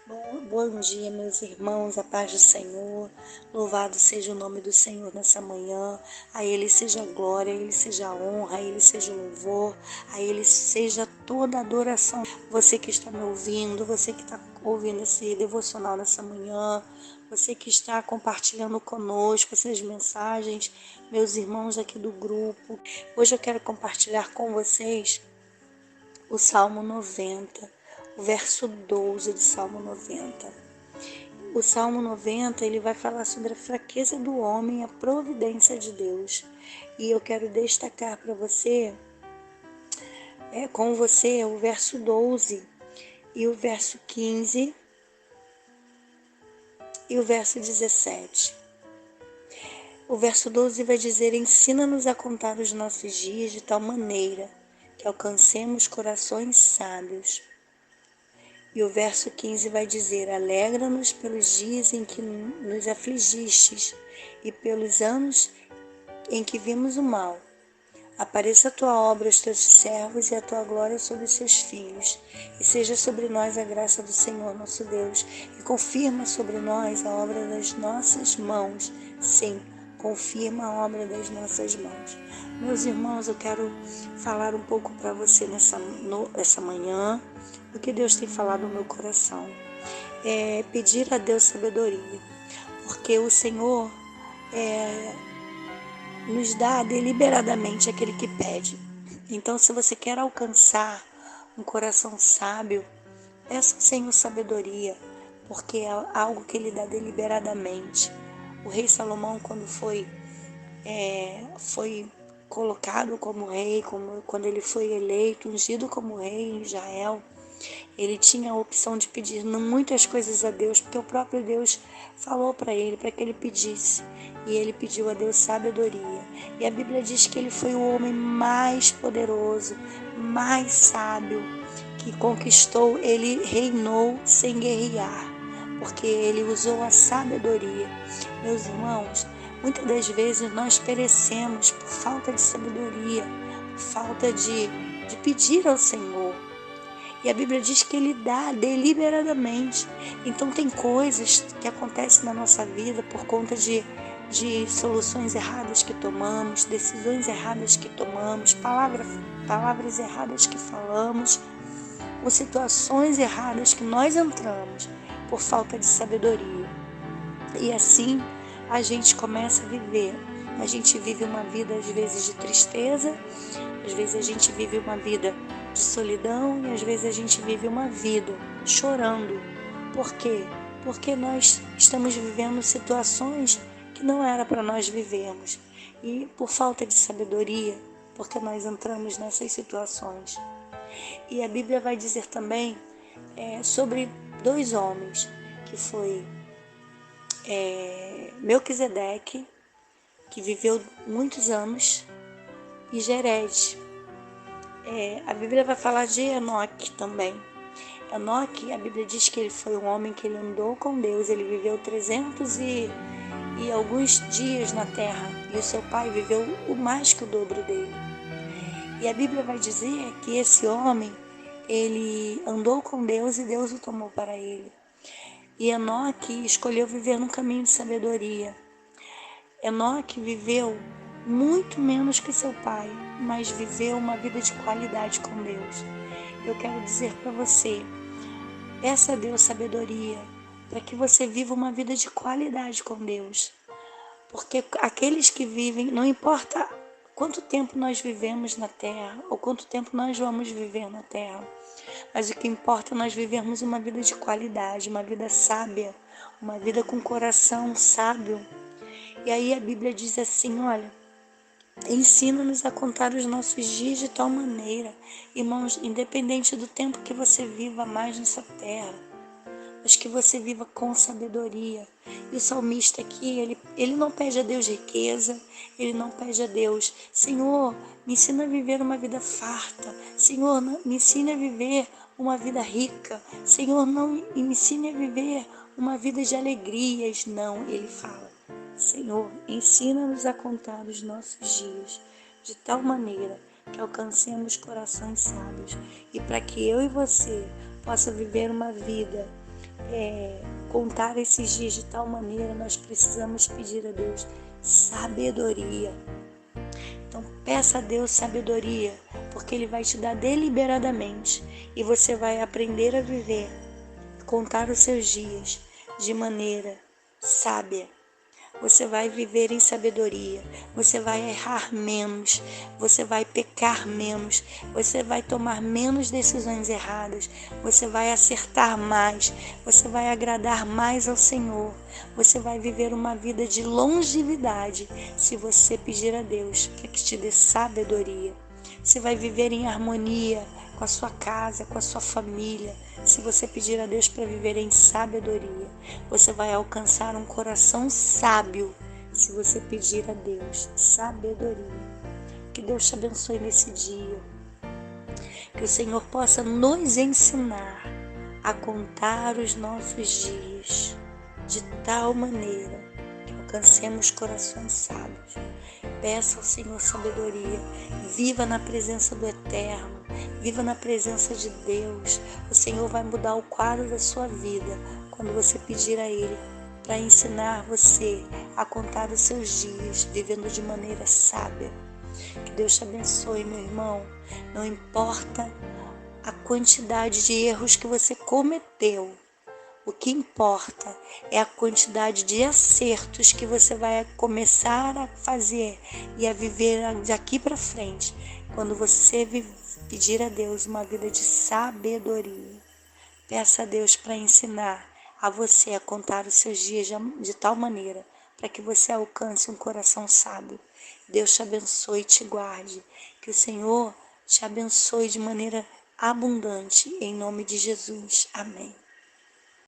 Bom dia, meus irmãos, a paz do Senhor. Louvado seja o nome do Senhor nessa manhã. A Ele seja a glória, a Ele seja a honra, a Ele seja o louvor, a Ele seja toda a adoração. Você que está me ouvindo, você que está ouvindo esse devocional nessa manhã, você que está compartilhando conosco essas mensagens, meus irmãos aqui do grupo. Hoje eu quero compartilhar com vocês o Salmo 90, o verso 12 do Salmo 90. O Salmo 90, ele vai falar sobre a fraqueza do homem e a providência de Deus. E eu quero destacar para você, com você, o verso 12 e o verso 15 e o verso 17. O verso 12 vai dizer: ensina-nos a contar os nossos dias de tal maneira que alcancemos corações sábios. E o verso 15 vai dizer: alegra-nos pelos dias em que nos afligistes e pelos anos em que vimos o mal. Apareça a tua obra aos teus servos e a tua glória sobre os seus filhos. E seja sobre nós a graça do Senhor nosso Deus. E confirma sobre nós a obra das nossas mãos. Sim, confirma a obra das nossas mãos. Meus irmãos, eu quero falar um pouco para você essa manhã. O que Deus tem falado no meu coração é pedir a Deus sabedoria, porque o Senhor nos dá deliberadamente aquele que pede. Então, se você quer alcançar um coração sábio, peça ao Senhor sabedoria, porque é algo que Ele dá deliberadamente. O rei Salomão, quando foi colocado como rei, quando ele foi eleito, ungido como rei em Israel, ele tinha a opção de pedir muitas coisas a Deus, porque o próprio Deus falou para que ele pedisse. E ele pediu a Deus sabedoria. E a Bíblia diz que ele foi o homem mais poderoso, mais sábio, que conquistou, ele reinou sem guerrear, porque ele usou a sabedoria. Meus irmãos, muitas das vezes nós perecemos por falta de sabedoria, por falta de pedir ao Senhor. E a Bíblia diz que Ele dá deliberadamente. Então tem coisas que acontecem na nossa vida por conta de soluções erradas que tomamos, decisões erradas que tomamos, palavras erradas que falamos, ou situações erradas que nós entramos por falta de sabedoria. E assim a gente começa a viver. A gente vive uma vida às vezes de tristeza, às vezes a gente vive uma vida de solidão e às vezes a gente vive uma vida chorando. Por quê? Porque nós estamos vivendo situações que não era para nós vivermos. E por falta de sabedoria, porque nós entramos nessas situações. E a Bíblia vai dizer também sobre dois homens, que foi Melquisedeque, que viveu muitos anos, e Jered. A Bíblia vai falar de Enoque também. Enoque, a Bíblia diz que ele foi um homem que ele andou com Deus, ele viveu 300 e alguns dias na terra, e o seu pai viveu o mais que o dobro dele. E a Bíblia vai dizer que esse homem, ele andou com Deus e Deus o tomou para ele. E Enoque escolheu viver num caminho de sabedoria. Enoque viveu muito menos que seu pai, mas viveu uma vida de qualidade com Deus. Eu quero dizer para você, peça a Deus sabedoria, para que você viva uma vida de qualidade com Deus. Porque aqueles que vivem, não importa quanto tempo nós vivemos na terra, ou quanto tempo nós vamos viver na terra, mas o que importa é nós vivermos uma vida de qualidade, uma vida sábia, uma vida com coração sábio. E aí a Bíblia diz assim, olha, ensina-nos a contar os nossos dias de tal maneira, irmãos, independente do tempo que você viva mais nessa terra, mas que você viva com sabedoria. E o salmista aqui, ele não pede a Deus riqueza, ele não pede a Deus, Senhor, me ensina a viver uma vida farta, Senhor, me ensine a viver uma vida rica, Senhor, não me ensine a viver uma vida de alegrias. Não, ele fala, Senhor, ensina-nos a contar os nossos dias de tal maneira que alcancemos corações sábios, e para que eu e você possa viver uma vida contar esses dias de tal maneira, nós precisamos pedir a Deus sabedoria. Então peça a Deus sabedoria, porque Ele vai te dar deliberadamente e você vai aprender a viver, contar os seus dias de maneira sábia. Você vai viver em sabedoria, você vai errar menos, você vai pecar menos, você vai tomar menos decisões erradas, você vai acertar mais, você vai agradar mais ao Senhor, você vai viver uma vida de longevidade se você pedir a Deus para que te dê sabedoria. Você vai viver em harmonia com a sua casa, com a sua família. Se você pedir a Deus para viver em sabedoria, você vai alcançar um coração sábio. Se você pedir a Deus sabedoria. Que Deus te abençoe nesse dia. Que o Senhor possa nos ensinar a contar os nossos dias de tal maneira que alcancemos corações sábios. Peça ao Senhor sabedoria, viva na presença do Eterno, viva na presença de Deus. O Senhor vai mudar o quadro da sua vida quando você pedir a Ele para ensinar você a contar os seus dias, vivendo de maneira sábia. Que Deus te abençoe, meu irmão. Não importa a quantidade de erros que você cometeu, o que importa é a quantidade de acertos que você vai começar a fazer e a viver daqui para frente, quando você pedir a Deus uma vida de sabedoria. Peça a Deus para ensinar a você a contar os seus dias de tal maneira para que você alcance um coração sábio. Deus te abençoe e te guarde. Que o Senhor te abençoe de maneira abundante, em nome de Jesus. Amém.